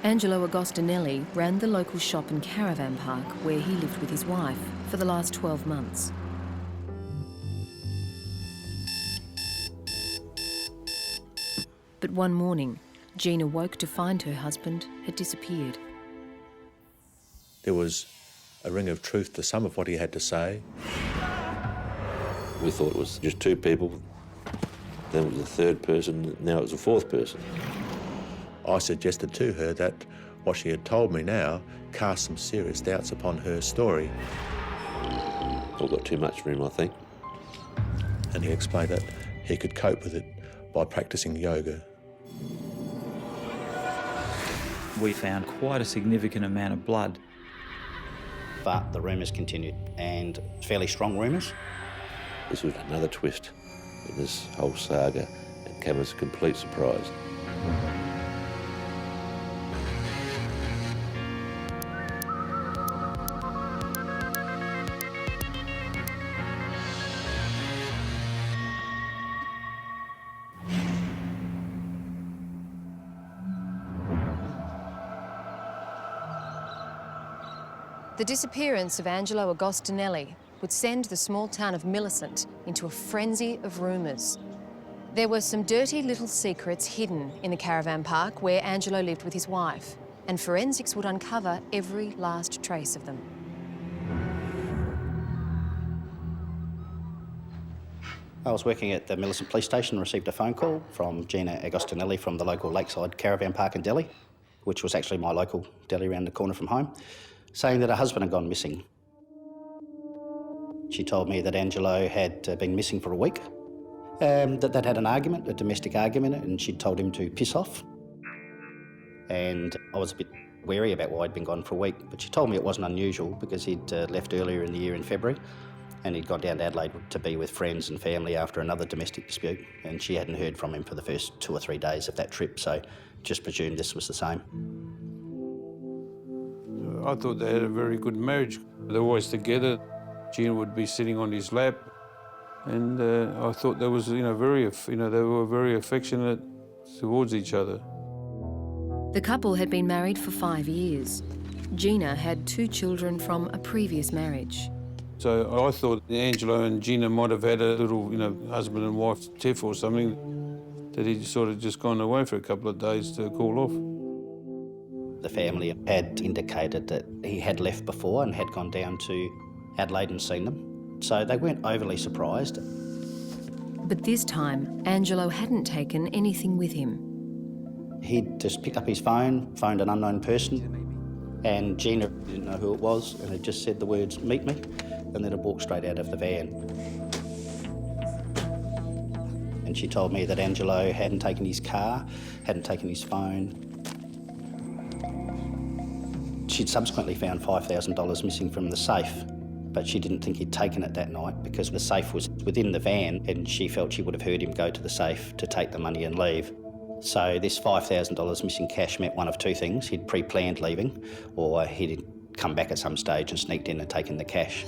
Angelo Agostinelli ran the local shop and caravan park where he lived with his wife for the last 12 months. But one morning, Gina woke to find her husband had disappeared. There was a ring of truth to some of what he had to say. We thought it was just two people, then it was a third person, now it was a fourth person. I suggested to her that what she had told me now cast some serious doubts upon her story. All got too much for him, I think. And he explained that he could cope with it by practicing yoga. We found quite a significant amount of blood. But the rumours continued, and fairly strong rumours. This was another twist in this whole saga and came as a complete surprise. The disappearance of Angelo Agostinelli would send the small town of Millicent into a frenzy of rumours. There were some dirty little secrets hidden in the caravan park where Angelo lived with his wife, and forensics would uncover every last trace of them. I was working at the Millicent Police Station and received a phone call from Gina Agostinelli from the local lakeside caravan park in Delhi, which was actually my local deli around the corner from home, saying that her husband had gone missing. She told me that Angelo had been missing for a week, that they'd had an argument, a domestic argument, and she'd told him to piss off. And I was a bit wary about why he'd been gone for a week, but she told me it wasn't unusual because he'd left earlier in the year in February and he'd gone down to Adelaide to be with friends and family after another domestic dispute, and she hadn't heard from him for the first 2 or 3 days of that trip, so just presumed this was the same. I thought they had a very good marriage. They were always together. Gina would be sitting on his lap, and I thought there was, they were very affectionate towards each other. The couple had been married for 5 years. Gina had 2 children from a previous marriage. So I thought Angelo and Gina might have had a little, husband and wife tiff or something, that he'd sort of just gone away for a couple of days to cool off. The family had indicated that he had left before and had gone down to Adelaide and seen them, so they weren't overly surprised. But this time, Angelo hadn't taken anything with him. He'd just picked up his phone, phoned an unknown person, and Gina didn't know who it was, and had just said the words, "Meet me," and then had walked straight out of the van. And she told me that Angelo hadn't taken his car, hadn't taken his phone. She'd subsequently found $5,000 missing from the safe, but she didn't think he'd taken it that night because the safe was within the van and she felt she would have heard him go to the safe to take the money and leave. So this $5,000 missing cash meant one of 2 things. He'd pre-planned leaving, or he'd come back at some stage and sneaked in and taken the cash.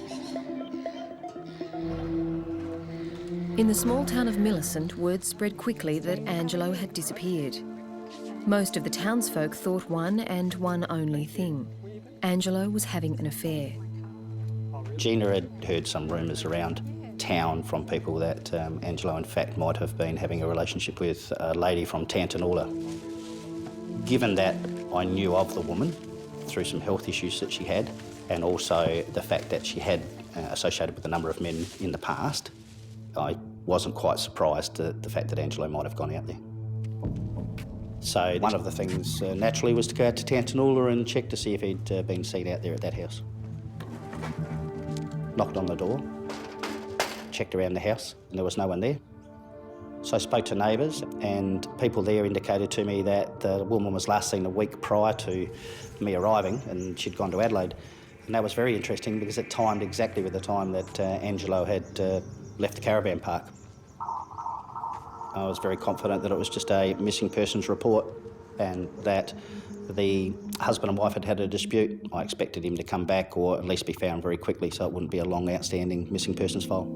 In the small town of Millicent, word spread quickly that Angelo had disappeared. Most of the townsfolk thought one and one only thing. Angelo was having an affair. Gina had heard some rumours around town from people that Angelo, in fact, might have been having a relationship with a lady from Tantanoola. Given that I knew of the woman through some health issues that she had, and also the fact that she had associated with a number of men in the past, I wasn't quite surprised at the fact that Angelo might have gone out there. So one of the things naturally was to go out to Tantanoola and check to see if he'd been seen out there at that house. Knocked on the door, checked around the house, and there was no one there. So I spoke to neighbours, and people there indicated to me that the woman was last seen a week prior to me arriving, and she'd gone to Adelaide. And that was very interesting because it timed exactly with the time that Angelo had left the caravan park. I was very confident that it was just a missing persons report and that the husband and wife had had a dispute. I expected him to come back or at least be found very quickly so it wouldn't be a long outstanding missing persons file.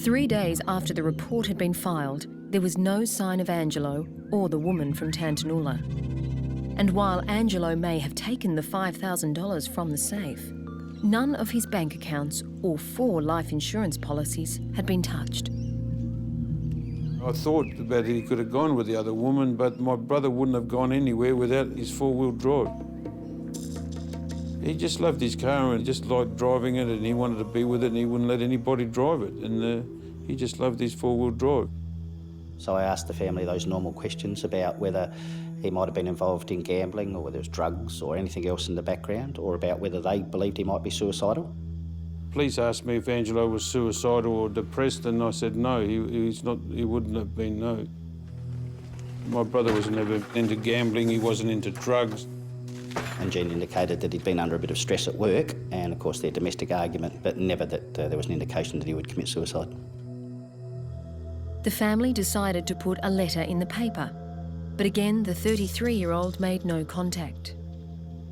3 days after the report had been filed, there was no sign of Angelo or the woman from Tantanoola. And while Angelo may have taken the $5,000 from the safe, none of his bank accounts or 4 life insurance policies had been touched. I thought that he could have gone with the other woman, but my brother wouldn't have gone anywhere without his 4-wheel drive. He just loved his car and just liked driving it, and he wanted to be with it, and he wouldn't let anybody drive it. And he just loved his 4-wheel drive. So I asked the family those normal questions about whether he might have been involved in gambling or whether it was drugs or anything else in the background, or about whether they believed he might be suicidal. Police asked me if Angelo was suicidal or depressed, and I said no, he's not. He wouldn't have been, no. My brother was never into gambling, he wasn't into drugs. And Jean indicated that he'd been under a bit of stress at work and, of course, their domestic argument, but never that there was an indication that he would commit suicide. The family decided to put a letter in the paper, but again, the 33-year-old made no contact.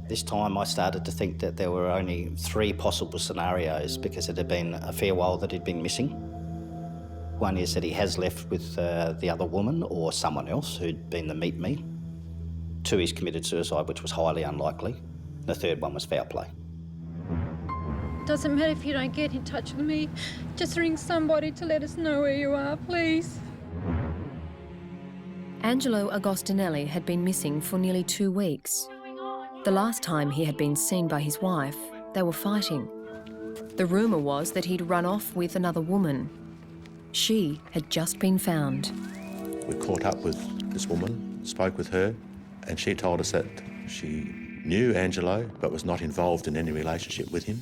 This time I started to think that there were only 3 possible scenarios because it had been a fair while that he'd been missing. One is that he has left with the other woman or someone else who'd been the meet me. 2, he's committed suicide, which was highly unlikely. The 3rd one was foul play. Doesn't matter if you don't get in touch with me. Just ring somebody to let us know where you are, please. Angelo Agostinelli had been missing for nearly 2 weeks. The last time he had been seen by his wife, they were fighting. The rumour was that he'd run off with another woman. She had just been found. We caught up with this woman, spoke with her, and she told us that she knew Angelo but was not involved in any relationship with him.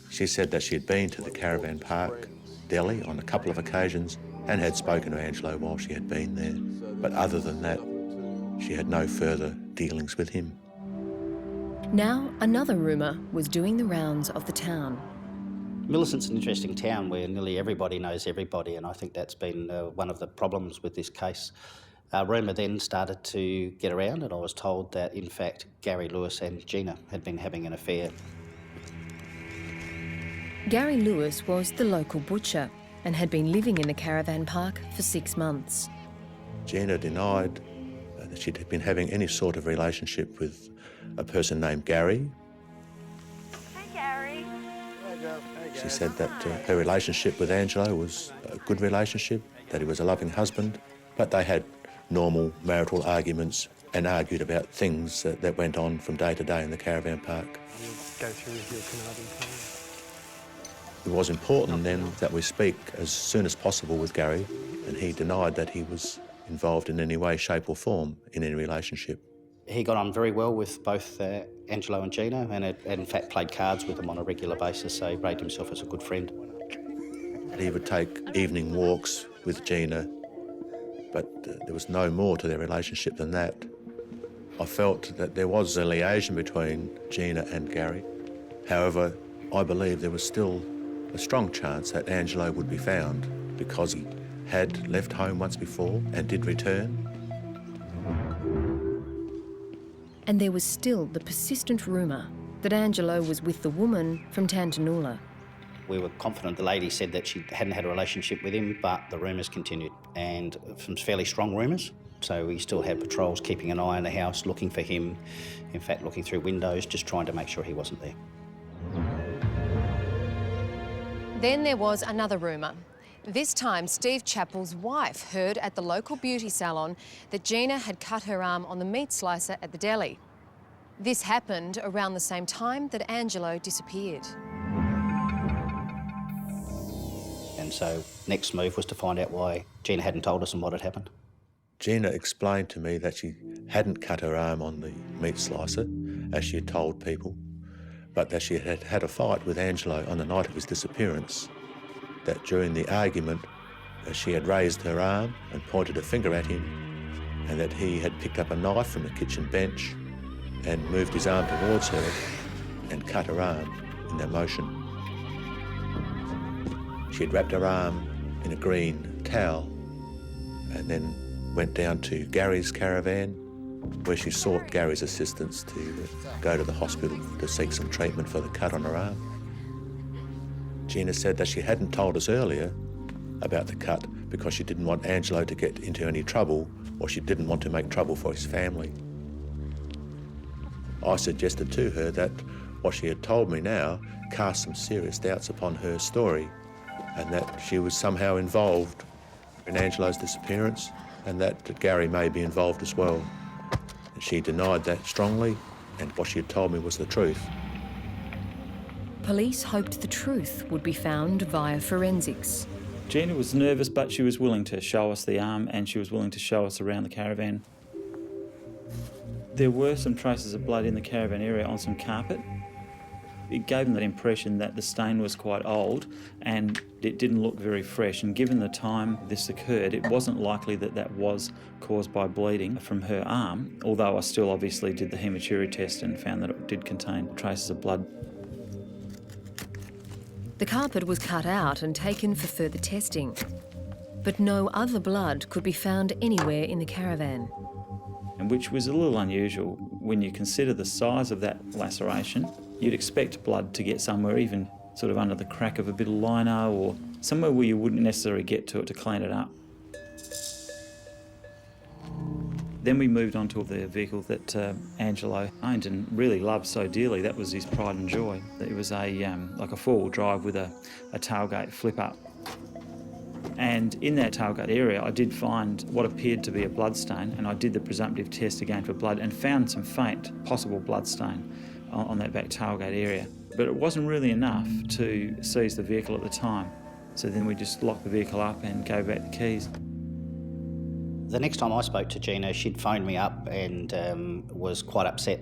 She said that she had been to the caravan park, Delhi, on a couple of occasions and had spoken to Angelo while she had been there. But other than that, she had no further dealings with him. Now, another rumour was doing the rounds of the town. Millicent's an interesting town where nearly everybody knows everybody, and I think that's been one of the problems with this case. Rumour then started to get around, and I was told that, in fact, Gary Lewis and Gina had been having an affair. Gary Lewis was the local butcher and had been living in the caravan park for 6 months. Gina denied that she'd been having any sort of relationship with a person named Gary. Hey, Gary. She said that her relationship with Angelo was a good relationship, that he was a loving husband, but they had normal marital arguments and argued about things that went on from day to day in the caravan park. Go through with your Canadian plan. It was important then that we speak as soon as possible with Gary, and he denied that he was involved in any way, shape or form in any relationship. He got on very well with both Angelo and Gina, and had in fact played cards with them on a regular basis, so he rated himself as a good friend. He would take evening walks with Gina, but there was no more to their relationship than that. I felt that there was a liaison between Gina and Gary. However, I believe there was still a strong chance that Angelo would be found because he had left home once before and did return. And there was still the persistent rumour that Angelo was with the woman from Tantanoola. We were confident the lady said that she hadn't had a relationship with him, but the rumours continued, and some fairly strong rumours. So we still had patrols keeping an eye on the house, looking for him, in fact looking through windows, just trying to make sure he wasn't there. Then there was another rumour. This time, Steve Chappell's wife heard at the local beauty salon that Gina had cut her arm on the meat slicer at the deli. This happened around the same time that Angelo disappeared. And so next move was to find out why Gina hadn't told us and what had happened. Gina explained to me that she hadn't cut her arm on the meat slicer, as she had told people, but that she had had a fight with Angelo on the night of his disappearance, that during the argument she had raised her arm and pointed a finger at him, and that he had picked up a knife from the kitchen bench and moved his arm towards her and cut her arm in that motion. She had wrapped her arm in a green towel and then went down to Gary's caravan, where she sought Gary's assistance to go to the hospital to seek some treatment for the cut on her arm. Gina said that she hadn't told us earlier about the cut because she didn't want Angelo to get into any trouble, or she didn't want to make trouble for his family. I suggested to her that what she had told me now cast some serious doubts upon her story, and that she was somehow involved in Angelo's disappearance, and that Gary may be involved as well. And she denied that strongly, and what she had told me was the truth. Police hoped the truth would be found via forensics. Gina was nervous, but she was willing to show us the arm, and she was willing to show us around the caravan. There were some traces of blood in the caravan area on some carpet. It gave them that impression that the stain was quite old and it didn't look very fresh, and given the time this occurred, it wasn't likely that that was caused by bleeding from her arm, although I still obviously did the hematuria test and found that it did contain traces of blood. The carpet was cut out and taken for further testing, but no other blood could be found anywhere in the caravan. And which was a little unusual when you consider the size of that laceration. You'd expect blood to get somewhere, even sort of under the crack of a bit of lino or somewhere where you wouldn't necessarily get to it to clean it up. Then we moved on to the vehicle that Angelo owned and really loved so dearly. That was his pride and joy. It was like a four-wheel drive with a tailgate flip-up. And in that tailgate area, I did find what appeared to be a bloodstain, and I did the presumptive test again for blood and found some faint possible bloodstain on that back tailgate area. But it wasn't really enough to seize the vehicle at the time. So then we just locked the vehicle up and gave back the keys. The next time I spoke to Gina, she'd phoned me up and was quite upset,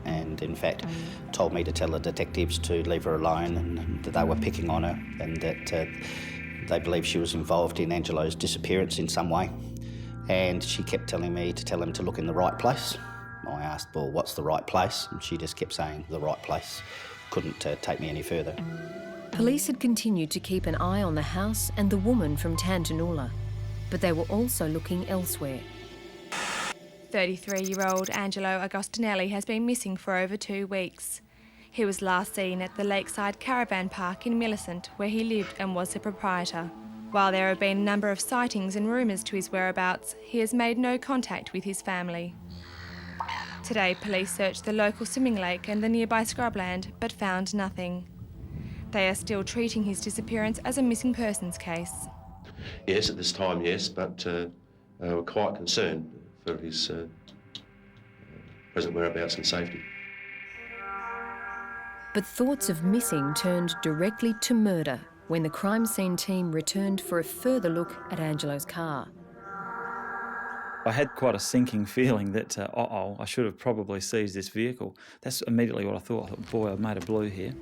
and in fact told me to tell the detectives to leave her alone and that they were picking on her, and that they believed she was involved in Angelo's disappearance in some way. And she kept telling me to tell them to look in the right place. I asked, well, what's the right place? And she just kept saying the right place. Couldn't take me any further. Police had continued to keep an eye on the house and the woman from Tantanoola, but they were also looking elsewhere. 33-year-old Angelo Agostinelli has been missing for over 2 weeks. He was last seen at the Lakeside Caravan Park in Millicent, where he lived and was the proprietor. While there have been a number of sightings and rumours to his whereabouts, he has made no contact with his family. Today, police searched the local swimming lake and the nearby scrubland, but found nothing. They are still treating his disappearance as a missing persons case. Yes, at this time, yes, but we're quite concerned for his present whereabouts and safety. But thoughts of missing turned directly to murder when the crime scene team returned for a further look at Angelo's car. I had quite a sinking feeling that, I should have probably seized this vehicle. That's immediately what I thought. I thought, boy, I've made a blue here.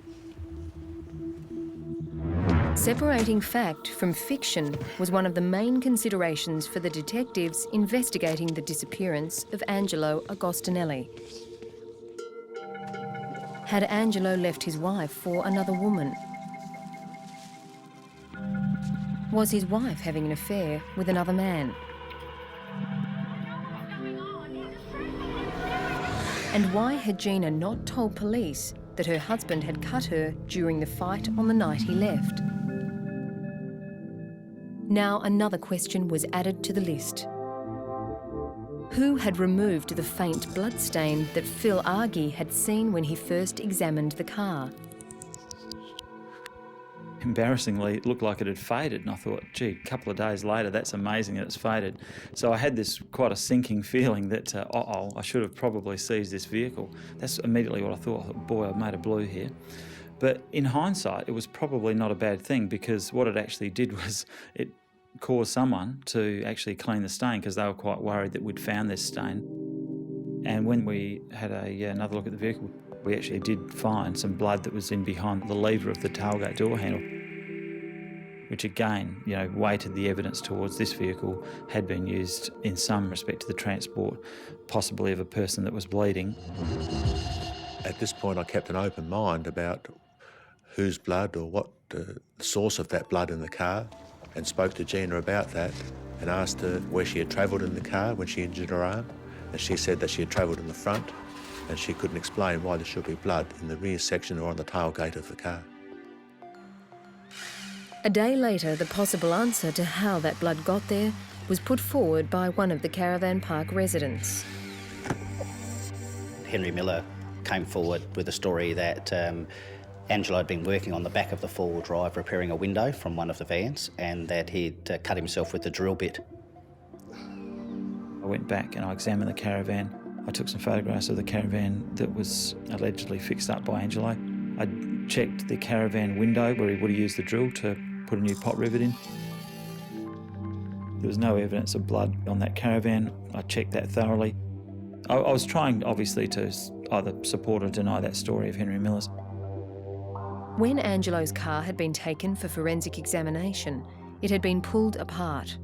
Separating fact from fiction was one of the main considerations for the detectives investigating the disappearance of Angelo Agostinelli. Had Angelo left his wife for another woman? Was his wife having an affair with another man? And why had Gina not told police that her husband had cut her during the fight on the night he left? Now another question was added to the list. Who had removed the faint bloodstain that Phil Argy had seen when he first examined the car? Embarrassingly, it looked like it had faded, and I thought, gee, a couple of days later, that's amazing that it's faded. So I had this quite a sinking feeling that, I should have probably seized this vehicle. That's immediately what I thought. I thought, boy, I've made a blue here. But in hindsight, it was probably not a bad thing, because what it actually did was it caused someone to actually clean the stain, because they were quite worried that we'd found this stain. And when we had another look at the vehicle, we actually did find some blood that was in behind the lever of the tailgate door handle, which again, weighted the evidence towards this vehicle had been used in some respect to the transport, possibly of a person that was bleeding. At this point, I kept an open mind about whose blood or what the source of that blood in the car, and spoke to Gina about that and asked her where she had travelled in the car when she injured her arm, and she said that she had travelled in the front, and she couldn't explain why there should be blood in the rear section or on the tailgate of the car. A day later, the possible answer to how that blood got there was put forward by one of the caravan park residents. Henry Miller came forward with a story that Angelo had been working on the back of the four-wheel drive repairing a window from one of the vans, and that he'd cut himself with a drill bit. I went back and I examined the caravan. I took some photographs of the caravan that was allegedly fixed up by Angelo. I checked the caravan window where he would have used the drill to put a new pot rivet in. There was no evidence of blood on that caravan. I checked that thoroughly. I was trying, obviously, to either support or deny that story of Henry Miller's. When Angelo's car had been taken for forensic examination, it had been pulled apart.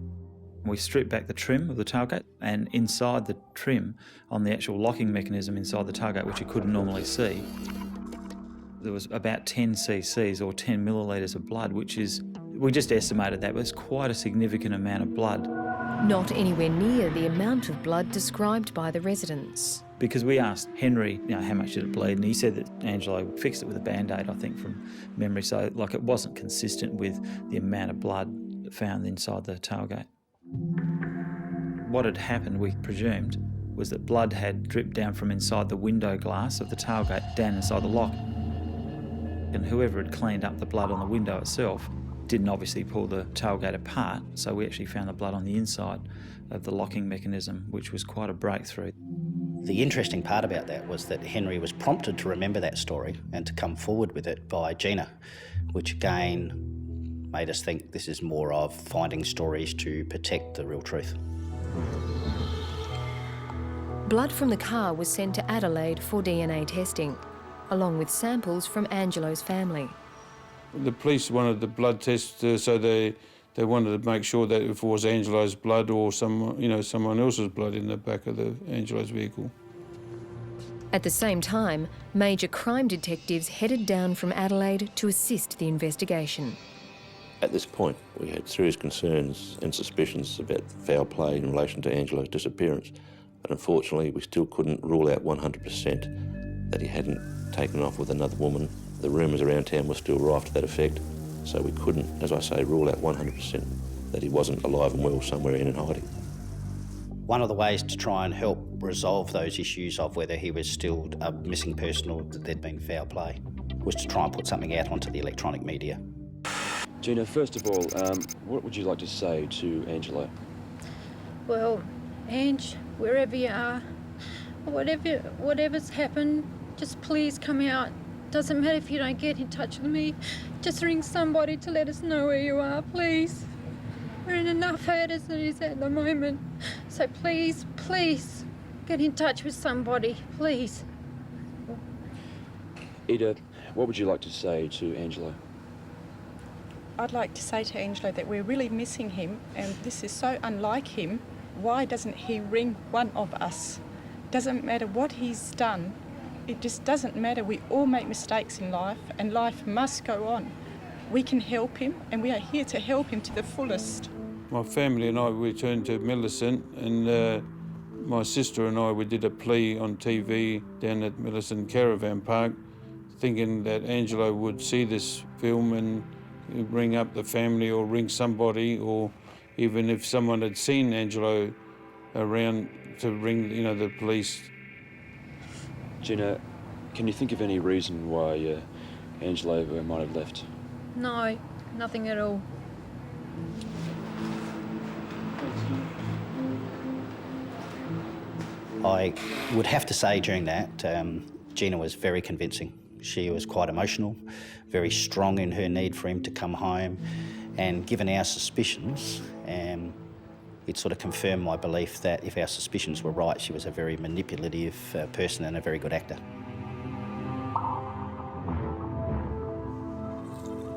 We stripped back the trim of the tailgate, and inside the trim, on the actual locking mechanism inside the tailgate, which you couldn't normally see, there was about 10 cc's or 10 millilitres of blood, which is, we just estimated that was quite a significant amount of blood. Not anywhere near the amount of blood described by the residents. Because we asked Henry, how much did it bleed, and he said that Angelo fixed it with a Band-Aid, I think, from memory, so it wasn't consistent with the amount of blood found inside the tailgate. What had happened, we presumed, was that blood had dripped down from inside the window glass of the tailgate down inside the lock. And whoever had cleaned up the blood on the window itself didn't obviously pull the tailgate apart, so we actually found the blood on the inside of the locking mechanism, which was quite a breakthrough. The interesting part about that was that Henry was prompted to remember that story and to come forward with it by Gina, which again made us think this is more of finding stories to protect the real truth. Blood from the car was sent to Adelaide for DNA testing, along with samples from Angelo's family. The police wanted the blood test, so they wanted to make sure that if it was Angelo's blood or someone else's blood in the back of Angelo's vehicle. At the same time, major crime detectives headed down from Adelaide to assist the investigation. At this point, we had serious concerns and suspicions about foul play in relation to Angelo's disappearance, but unfortunately we still couldn't rule out 100% that he hadn't taken off with another woman. The rumours around town were still rife to that effect, so we couldn't, as I say, rule out 100% that he wasn't alive and well somewhere in and hiding. One of the ways to try and help resolve those issues of whether he was still a missing person or that there'd been foul play was to try and put something out onto the electronic media. Gina, first of all, what would you like to say to Angelo? Well, Ange, wherever you are, whatever's happened, just please come out. Doesn't matter if you don't get in touch with me. Just ring somebody to let us know where you are, please. We're in enough hurt as it is at the moment. So please, please, get in touch with somebody, please. Ida, what would you like to say to Angelo? I'd like to say to Angelo that we're really missing him, and this is so unlike him. Why doesn't he ring one of us? Doesn't matter what he's done. It just doesn't matter. We all make mistakes in life, and life must go on. We can help him, and we are here to help him to the fullest. My family and I returned to Millicent, and my sister and I, we did a plea on TV down at Millicent Caravan Park, thinking that Angelo would see this film and ring up the family or ring somebody, or even if someone had seen Angelo around, to ring, the police. Gina, can you think of any reason why Angelo might have left? No, nothing at all. I would have to say during that, Gina was very convincing. She was quite emotional, very strong in her need for him to come home, and given our suspicions, it sort of confirmed my belief that if our suspicions were right, she was a very manipulative person and a very good actor.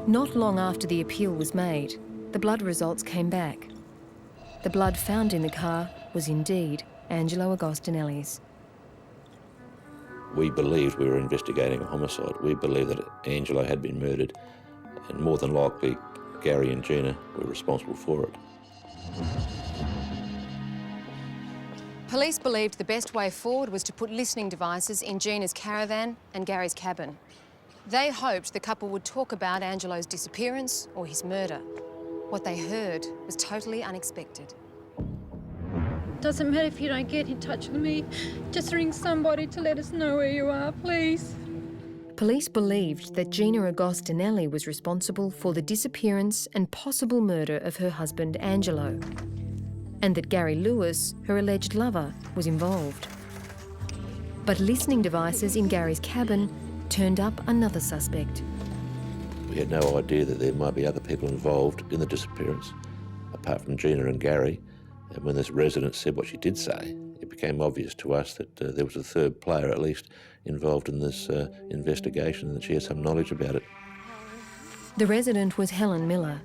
Not long after the appeal was made, the blood results came back. The blood found in the car was indeed Angelo Agostinelli's. We believed we were investigating a homicide. We believed that Angelo had been murdered, and more than likely, Gary and Gina were responsible for it. Police believed the best way forward was to put listening devices in Gina's caravan and Gary's cabin. They hoped the couple would talk about Angelo's disappearance or his murder. What they heard was totally unexpected. Doesn't matter if you don't get in touch with me. Just ring somebody to let us know where you are, please. Police believed that Gina Agostinelli was responsible for the disappearance and possible murder of her husband Angelo, and that Gary Lewis, her alleged lover, was involved. But listening devices in Gary's cabin turned up another suspect. We had no idea that there might be other people involved in the disappearance, apart from Gina and Gary. And when this resident said what she did say, it became obvious to us that there was a third player at least involved in this investigation and that she had some knowledge about it. The resident was Helen Miller.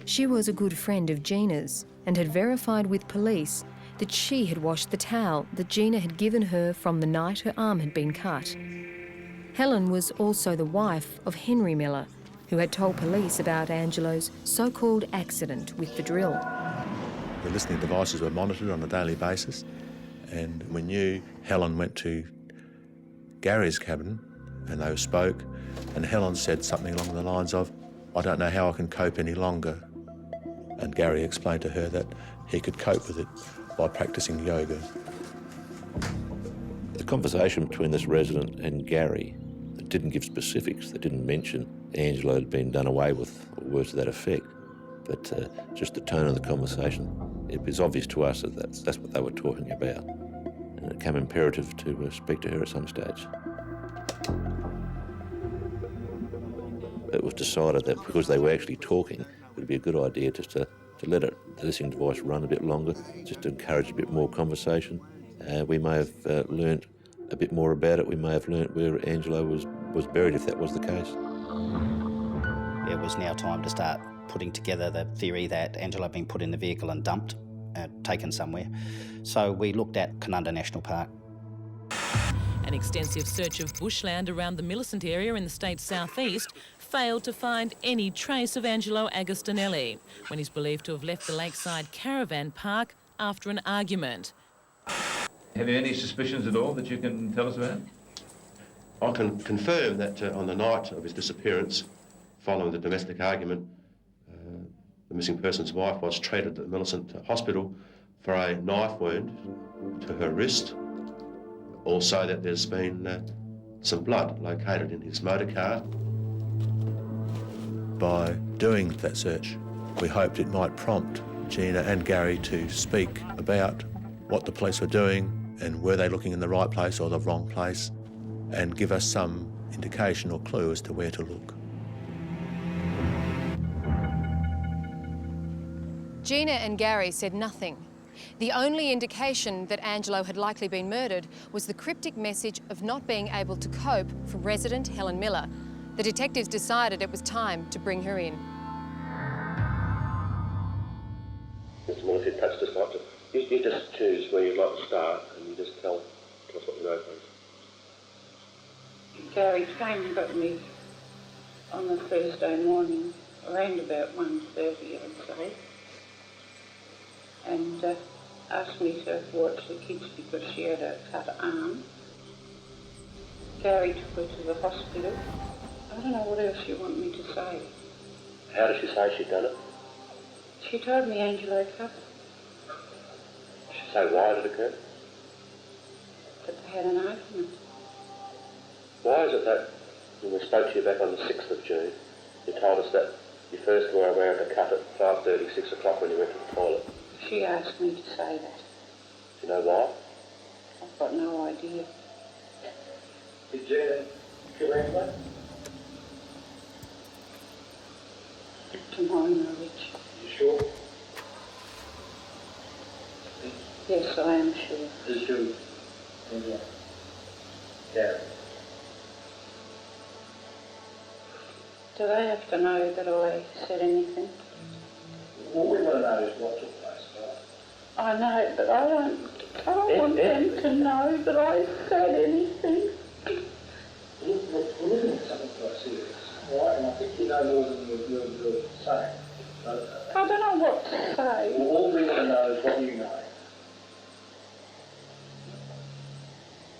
She was a good friend of Gina's and had verified with police that she had washed the towel that Gina had given her from the night her arm had been cut. Helen was also the wife of Henry Miller, who had told police about Angelo's so-called accident with the drill. The listening devices were monitored on a daily basis, and we knew Helen went to Gary's cabin and they spoke, and Helen said something along the lines of, "I don't know how I can cope any longer." And Gary explained to her that he could cope with it by practicing yoga. The conversation between this resident and Gary didn't give specifics. They didn't mention Angelo had been done away with or words to that effect, but just the tone of the conversation. It was obvious to us that that's what they were talking about, and it became imperative to speak to her at some stage. It was decided that because they were actually talking, it would be a good idea just to let the listening device run a bit longer, just to encourage a bit more conversation. We may have learnt a bit more about it. We may have learnt where Angelo was buried, if that was the case. It was now time to start putting together the theory that Angelo had been put in the vehicle and dumped, taken somewhere. So we looked at Canunda National Park. An extensive search of bushland around the Millicent area in the state's southeast failed to find any trace of Angelo Agostinelli when he's believed to have left the lakeside caravan park after an argument. Have you any suspicions at all that you can tell us about? I can confirm that on the night of his disappearance, following the domestic argument, the missing person's wife was treated at the Millicent Hospital for a knife wound to her wrist. Also that there's been some blood located in his motor car. By doing that search, we hoped it might prompt Gina and Gary to speak about what the police were doing and were they looking in the right place or the wrong place, and give us some indication or clue as to where to look. Gina and Gary said nothing. The only indication that Angelo had likely been murdered was the cryptic message of not being able to cope from resident Helen Miller. The detectives decided it was time to bring her in. Mr. Miller, if you'd perhaps just like to, you just choose where you'd like to start and you just tell us what you know, please. Gary came and got me on the Thursday morning, around about 1:30, I'd say, and asked me to watch the kids because she had a cut arm. Gary took her to the hospital. I don't know what else you want me to say. How did she say she'd done it? She told me Angelo cut her. Did she say why it occurred? That they had an argument. Why is it that when we spoke to you back on the 6th of June, you told us that you first were aware of the cut at 5:30, 6 o'clock when you went to the toilet? She asked me to say that. Do you know why? I've got no idea. Did Gina kill Angelo? To my knowledge. You sure? Yes, I am sure. Who's who? Angelo. Gary. Do they have to know that I said anything? What we want to know is what took place, right? I know, but I don't want them to know that I said anything. We're looking at something quite serious, right? And I think you know more than you're saying. I don't know what to say. Well, all we want to know is what you know.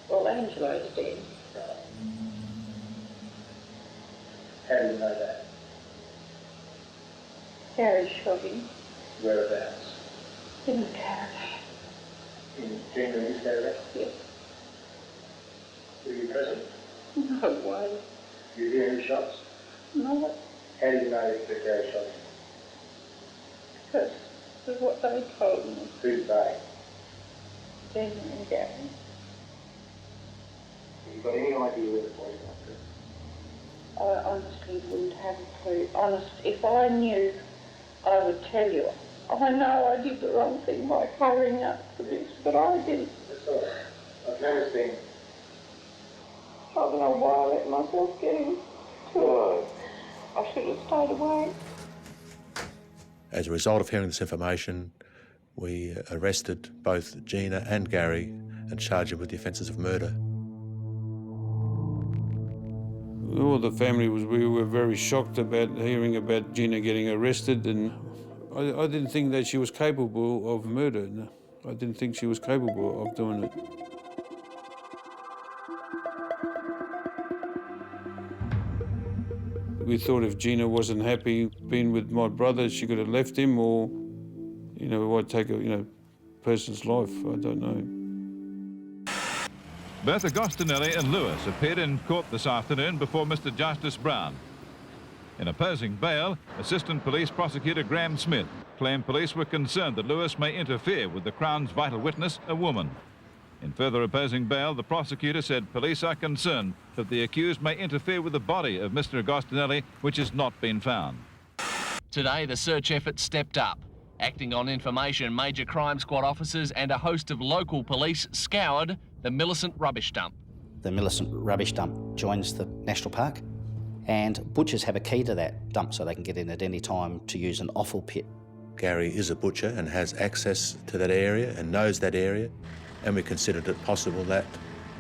Well, Angelo's dead. How do you know that? Gary shot him Whereabouts? in the caravan. In January, you said that? Yes. Were you present? No way. Did you hear any shots? No. How do you know that there were shots? Because of what they told me. Who's they? Gina and Gary. Have you got any idea where the boys are? I honestly wouldn't have a clue. Honest, if I knew, I would tell you. I know I did the wrong thing by covering up for this, but I didn't. That's all right. I've never seen. I don't know why I let myself get into it. I should have stayed away. As a result of hearing this information, we arrested both Gina and Gary and charged them with the offences of murder. All the family we were very shocked about hearing about Gina getting arrested, and I didn't think that she was capable of murder. No. I didn't think she was capable of doing it. We thought if Gina wasn't happy being with my brother, she could have left him, or, why take a, person's life. I don't know. Both Agostinelli and Lewis appeared in court this afternoon before Mr. Justice Brown. In opposing bail, Assistant Police Prosecutor Graham Smith claimed police were concerned that Lewis may interfere with the Crown's vital witness, a woman. In further opposing bail, the prosecutor said police are concerned that the accused may interfere with the body of Mr. Agostinelli, which has not been found. Today, the search effort stepped up. Acting on information, major crime squad officers and a host of local police scoured the Millicent rubbish dump. The Millicent rubbish dump joins the national park, and butchers have a key to that dump so they can get in at any time to use an offal pit. Gary is a butcher and has access to that area and knows that area, and we considered it possible that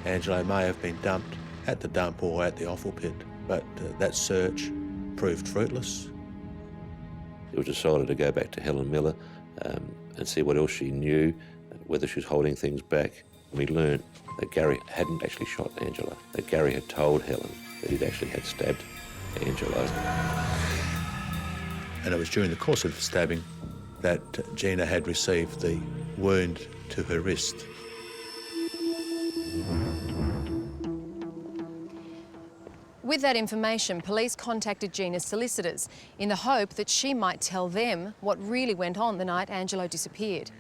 Angelo may have been dumped at the dump or at the offal pit, but that search proved fruitless. It was decided to go back to Helen Miller and see what else she knew, whether she was holding things back. We learned that Gary hadn't actually shot Angelo, that Gary had told Helen that he'd actually had stabbed Angelo. And it was during the course of the stabbing that Gina had received the wound to her wrist. With that information, police contacted Gina's solicitors in the hope that she might tell them what really went on the night Angelo disappeared.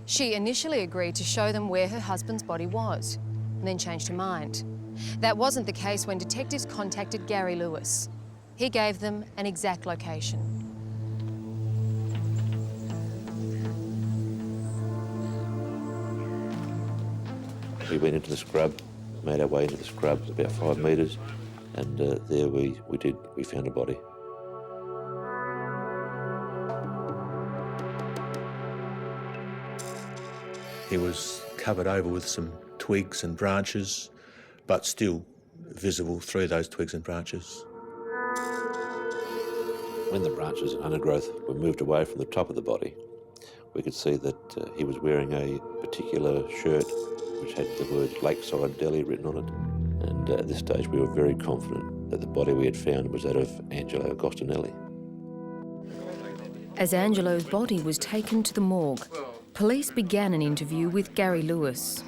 She initially agreed to show them where her husband's body was, and then changed her mind. That wasn't the case when detectives contacted Gary Lewis. He gave them an exact location. We went into the scrub, made our way into the scrub, about 5 metres, and there we found a body. He was covered over with some twigs and branches, but still visible through those twigs and branches. When the branches and undergrowth were moved away from the top of the body, we could see that he was wearing a particular shirt which had the words Lakeside Deli written on it. And at this stage we were very confident that the body we had found was that of Angelo Agostinelli. As Angelo's body was taken to the morgue, police began an interview with Gary Lewis.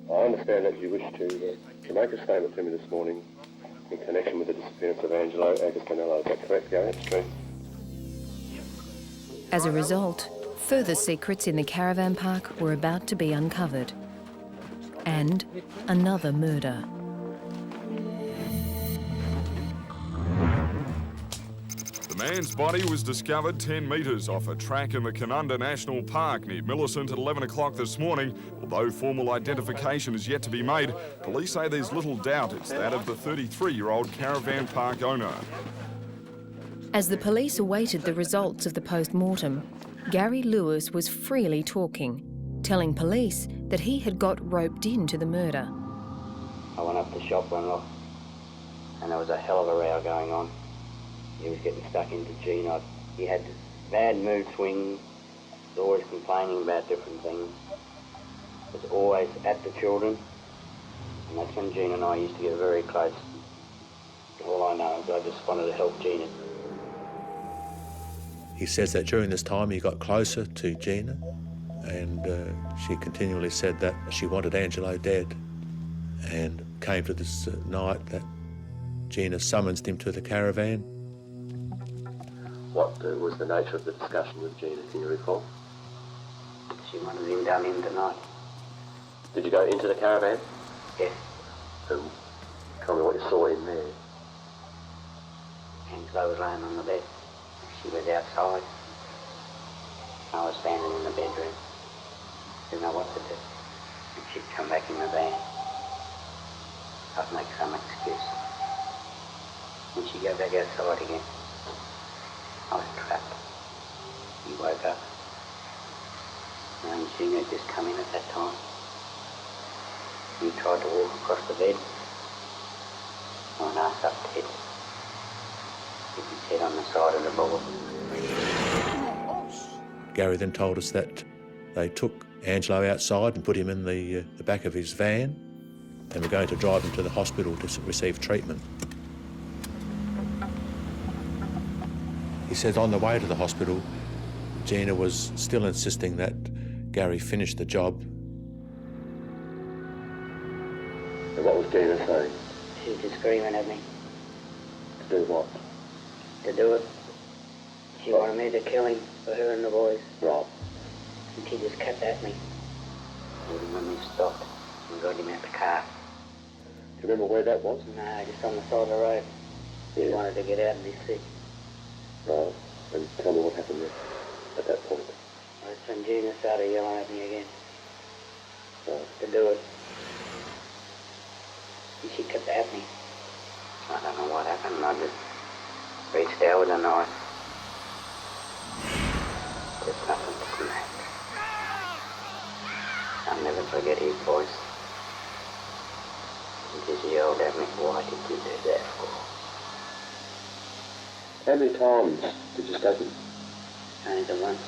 I understand that you wish to make a statement to me this morning in connection with the disappearance of Angelo Agostinelli. Is that correct, Gary? That's true. As a result, further secrets in the caravan park were about to be uncovered. And another murder. The man's body was discovered 10 metres off a track in the Canunda National Park near Millicent at 11 o'clock this morning. Although formal identification is yet to be made, police say there's little doubt it's that of the 33-year-old caravan park owner. As the police awaited the results of the post-mortem, Gary Lewis was freely talking, telling police that he had got roped into the murder. I went up to the shop, went off, and there was a hell of a row going on. He was getting stuck into Gina. He had bad mood swings, was always complaining about different things. Was always at the children, and that's when Gina and I used to get very close. All I know is I just wanted to help Gina. He says that during this time he got closer to Gina and she continually said that she wanted Angelo dead, and came to this night that Gina summonsed him to the caravan. What was the nature of the discussion with Gina, can you recall? She wanted him done in tonight. Did you go into the caravan? Yes. And tell me what you saw in there. Angelo was laying on the bed. She was outside. I was standing in the bedroom. Didn't know what to do. And she'd come back in the van. I'd make some excuse. And she'd go back outside again. I was trapped. He woke up. And Gina had just come in at that time. He tried to walk across the bed. I went ass up dead. Hit his head on the side of the board. Gary then told us that they took Angelo outside and put him in the back of his van, and were going to drive him to the hospital to receive treatment. He said on the way to the hospital, Gina was still insisting that Gary finish the job. And what was Gina saying? She was just screaming at me. To do what? To do it. She wanted me to kill him for her and the boys. Right. And she just kept at me. Even when we stopped and got him out the car. Do you remember where that was? No, just on the side of the road. He wanted to get out and be sick. Right. And tell me what happened there at that point. That's when Gina started yelling at me again. Right. To do it. And she kept at me. I don't know what happened. I just reached out with a knife. There's nothing to smack. I'll never forget his voice. He just yelled at me, why did you do that for? How many times did you stab him? Only the once.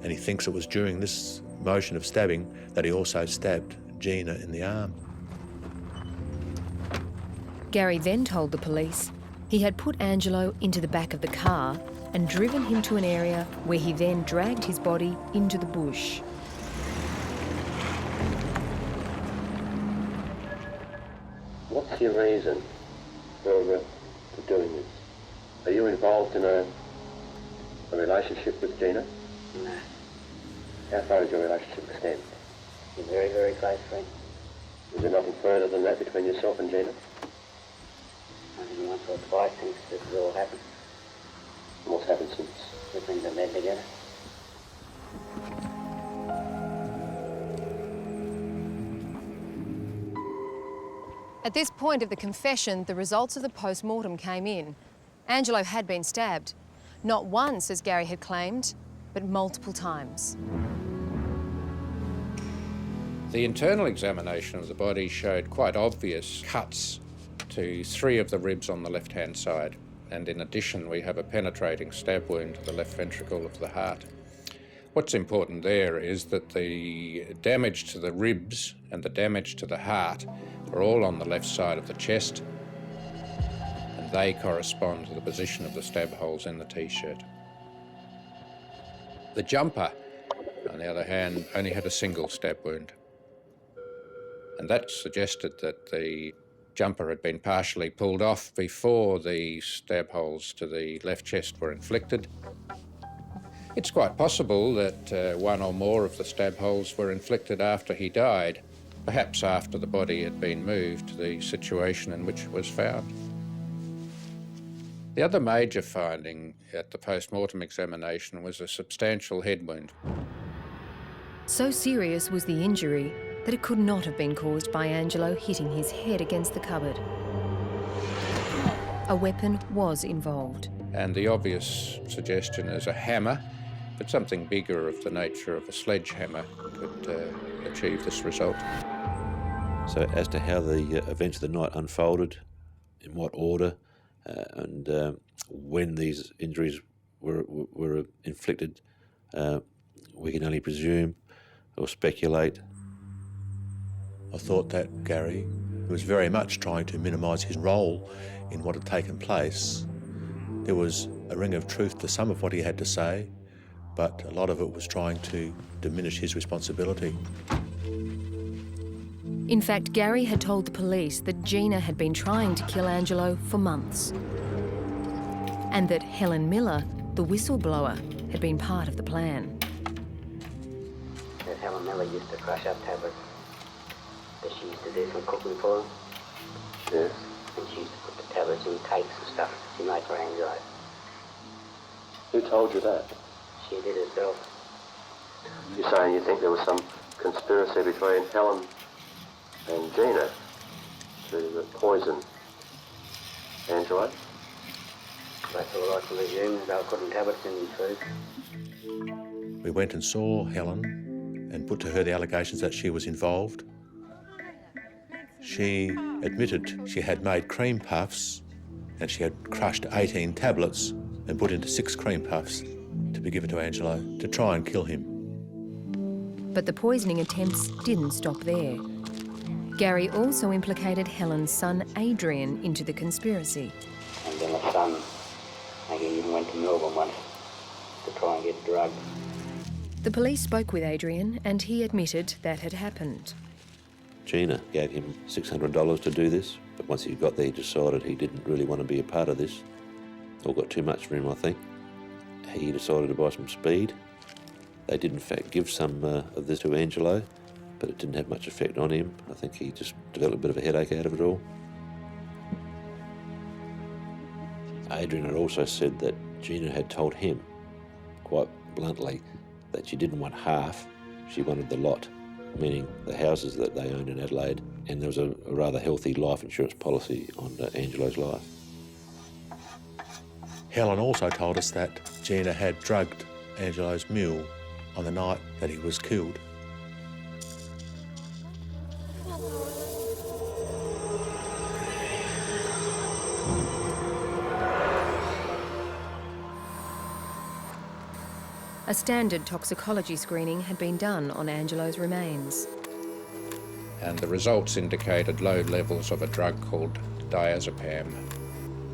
And he thinks it was during this motion of stabbing that he also stabbed Gina in the arm. Gary then told the police he had put Angelo into the back of the car and driven him to an area where he then dragged his body into the bush. What's your reason for doing this? Are you involved in a relationship with Gina? No. How far does your relationship extend? You're very, very close friend. Is there nothing further than that between yourself and Gina? Only once or twice since this has all happened. And what's happened since? We've been to bed together. At this point of the confession, the results of the post-mortem came in. Angelo had been stabbed. Not once, as Gary had claimed, but multiple times. The internal examination of the body showed quite obvious cuts to 3 of the ribs on the left-hand side, and in addition we have a penetrating stab wound to the left ventricle of the heart. What's important there is that the damage to the ribs and the damage to the heart are all on the left side of the chest, and they correspond to the position of the stab holes in the T-shirt. The jumper, on the other hand, only had a single stab wound, and that suggested that the jumper had been partially pulled off before the stab holes to the left chest were inflicted. It's quite possible that 1 or more of the stab holes were inflicted after he died, perhaps after the body had been moved to the situation in which it was found. The other major finding at the post-mortem examination was a substantial head wound. So serious was the injury that it could not have been caused by Angelo hitting his head against the cupboard. A weapon was involved. And the obvious suggestion is a hammer, but something bigger of the nature of a sledgehammer could achieve this result. So as to how the events of the night unfolded, in what order, and when these injuries were inflicted, we can only presume or speculate. I thought that Gary was very much trying to minimise his role in what had taken place, There was a ring of truth to some of what he had to say, but a lot of it was trying to diminish his responsibility. In fact, Gary had told the police that Gina had been trying to kill Angelo for months, and that Helen Miller, the whistleblower, had been part of the plan. That Helen Miller used to crush up tablets that she used to do some cooking for him. Yes. And she used to put the tablets in cakes and stuff she made for Angelo. Who told you that? She did herself. You're saying you think there was some conspiracy between Helen and Gina to poison Angelo? That's all I can presume. They were putting tablets in his food. We went and saw Helen and put to her the allegations that she was involved. She admitted she had made cream puffs and she had crushed 18 tablets and put into 6 cream puffs to be given to Angelo to try and kill him. But the poisoning attempts didn't stop there. Gary also implicated Helen's son Adrian into the conspiracy. And then the son, I think he even went to Melbourne once to try and get drugged. The police spoke with Adrian and he admitted that had happened. Gina gave him $600 to do this, but once he got there, he decided he didn't really want to be a part of this. It all got too much for him, I think. He decided to buy some speed. They did, in fact, give some of this to Angelo, but it didn't have much effect on him. I think he just developed a bit of a headache out of it all. Adrian had also said that Gina had told him, quite bluntly, that she didn't want half, she wanted the lot, meaning the houses that they owned in Adelaide, and there was a rather healthy life insurance policy on Angelo's life. Helen also told us that Gina had drugged Angelo's mule on the night that he was killed. A standard toxicology screening had been done on Angelo's remains. And the results indicated low levels of a drug called diazepam.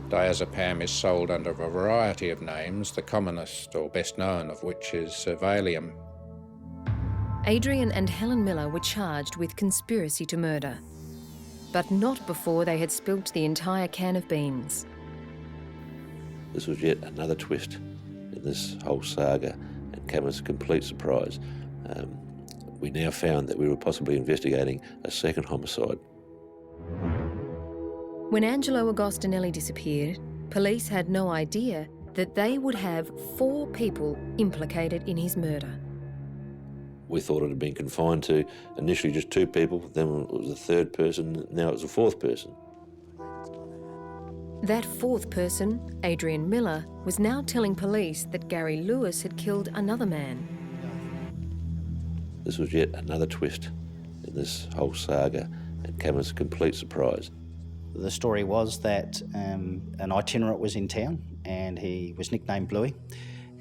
Diazepam is sold under a variety of names, the commonest or best known of which is Valium. Adrian and Helen Miller were charged with conspiracy to murder, but not before they had spilt the entire can of beans. This was yet another twist in this whole saga and came as a complete surprise. We now found that we were possibly investigating a second homicide. When Angelo Agostinelli disappeared, police had no idea that they would have 4 people implicated in his murder. We thought it had been confined to initially just 2 people, then it was a 3rd person, now it was a 4th person. That 4th person, Adrian Miller, was now telling police that Gary Lewis had killed another man. This was yet another twist in this whole saga and came as a complete surprise. The story was that an itinerant was in town and he was nicknamed Bluey,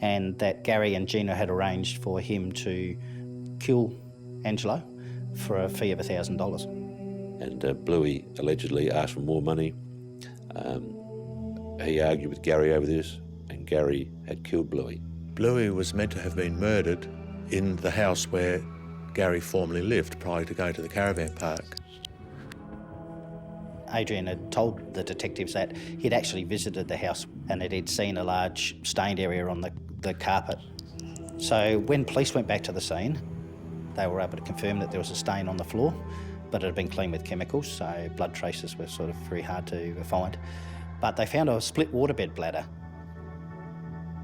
and that Gary and Gina had arranged for him to kill Angelo for a fee of $1,000. And Bluey allegedly asked for more money. He argued with Gary over this, and Gary had killed Bluey. Bluey was meant to have been murdered in the house where Gary formerly lived prior to going to the caravan park. Adrian had told the detectives that he'd actually visited the house and that he'd seen a large stained area on the carpet. So when police went back to the scene, they were able to confirm that there was a stain on the floor, but it had been cleaned with chemicals, so blood traces were sort of very hard to find. But they found a split waterbed bladder.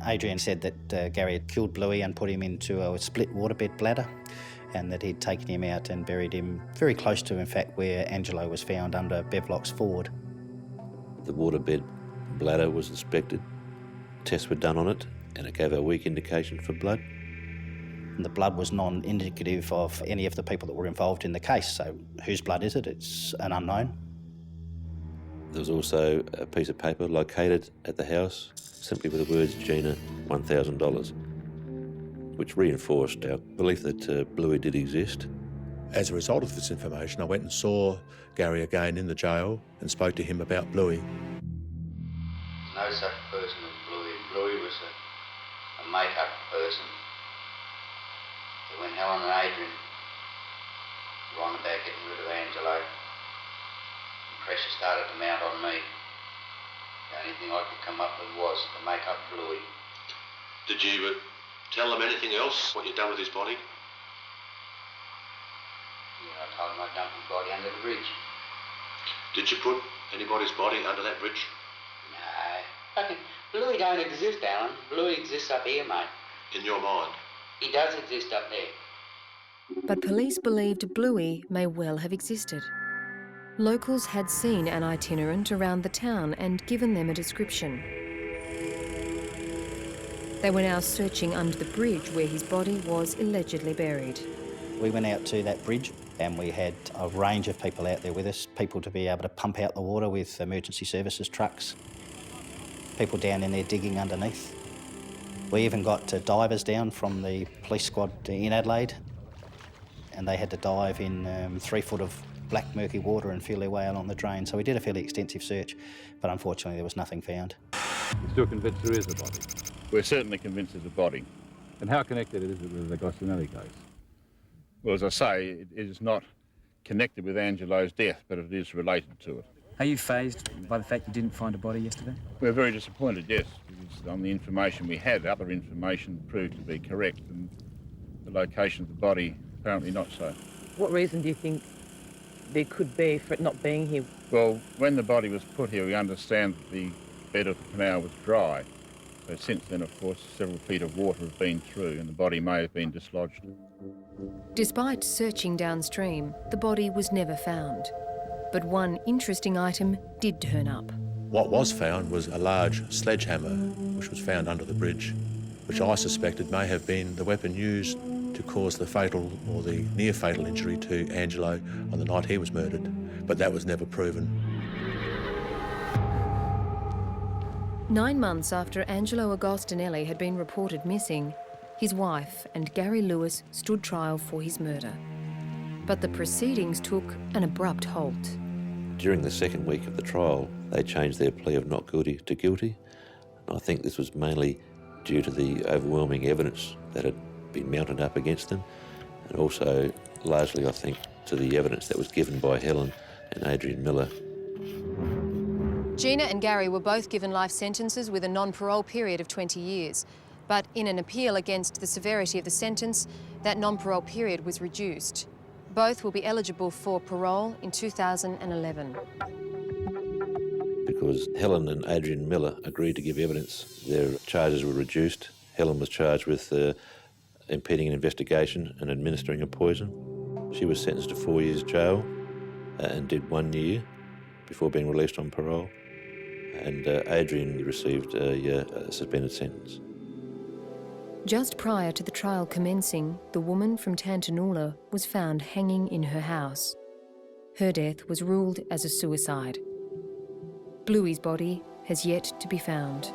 Adrian said that Gary had killed Bluey and put him into a split waterbed bladder, and that he'd taken him out and buried him very close to, in fact, where Angelo was found under Bevlock's Ford. The waterbed bladder was inspected, tests were done on it, and it gave a weak indication for blood. And the blood was non-indicative of any of the people that were involved in the case, so whose blood is it? It's an unknown. There was also a piece of paper located at the house, simply with the words Gina, $1,000, which reinforced our belief that Bluey did exist. As a result of this information, I went and saw Gary again in the jail and spoke to him about Bluey. no such person as Bluey. Bluey was a make-up person. So when Helen and Adrian were on about getting rid of Angelo, and pressure started to mount on me, the only thing I could come up with was to make up Bluey. Did you tell them anything else, what you'd done with his body? Yeah, I told him I'd dump his body under the bridge. Did you put anybody's body under that bridge? No. Fucking Bluey don't exist, Alan. Bluey exists up here, mate. In your mind? He does exist up there. But police believed Bluey may well have existed. Locals had seen an itinerant around the town and given them a description. They were now searching under the bridge where his body was allegedly buried. We went out to that bridge and we had a range of people out there with us, people to be able to pump out the water with emergency services trucks, people down in there digging underneath. We even got divers down from the police squad in Adelaide, and they had to dive in 3 foot of black murky water and feel their way along the drain. So we did a fairly extensive search, but unfortunately there was nothing found. You're still convinced there is a body? We're certainly convinced there's a body. And how connected is it with the Agostinelli case? Well, as I say, it is not connected with Angelo's death, but it is related to it. Are you fazed by the fact you didn't find a body yesterday? We're very disappointed, yes, because on the information we had, other information proved to be correct, and the location of the body apparently not so. What reason do you think there could be for it not being here? Well, when the body was put here, we understand that the bed of the canal was dry. So since then, of course, several feet of water have been through and the body may have been dislodged. Despite searching downstream, the body was never found. But one interesting item did turn up. What was found was a large sledgehammer, which was found under the bridge, which I suspected may have been the weapon used to cause the fatal or the near-fatal injury to Angelo on the night he was murdered. But that was never proven. 9 months after Angelo Agostinelli had been reported missing, his wife and Gary Lewis stood trial for his murder. But the proceedings took an abrupt halt. During the second week of the trial, they changed their plea of not guilty to guilty. And I think this was mainly due to the overwhelming evidence that had been mounted up against them, and also largely, I think, to the evidence that was given by Helen and Adrian Miller. Gina and Gary were both given life sentences with a non-parole period of 20 years. But in an appeal against the severity of the sentence, that non-parole period was reduced. Both will be eligible for parole in 2011. Because Helen and Adrian Miller agreed to give evidence, their charges were reduced. Helen was charged with impeding an investigation and administering a poison. She was sentenced to 4 years jail and did 1 year before being released on parole. And Adrian received a suspended sentence. Just prior to the trial commencing, the woman from Tantanoola was found hanging in her house. Her death was ruled as a suicide. Bluey's body has yet to be found.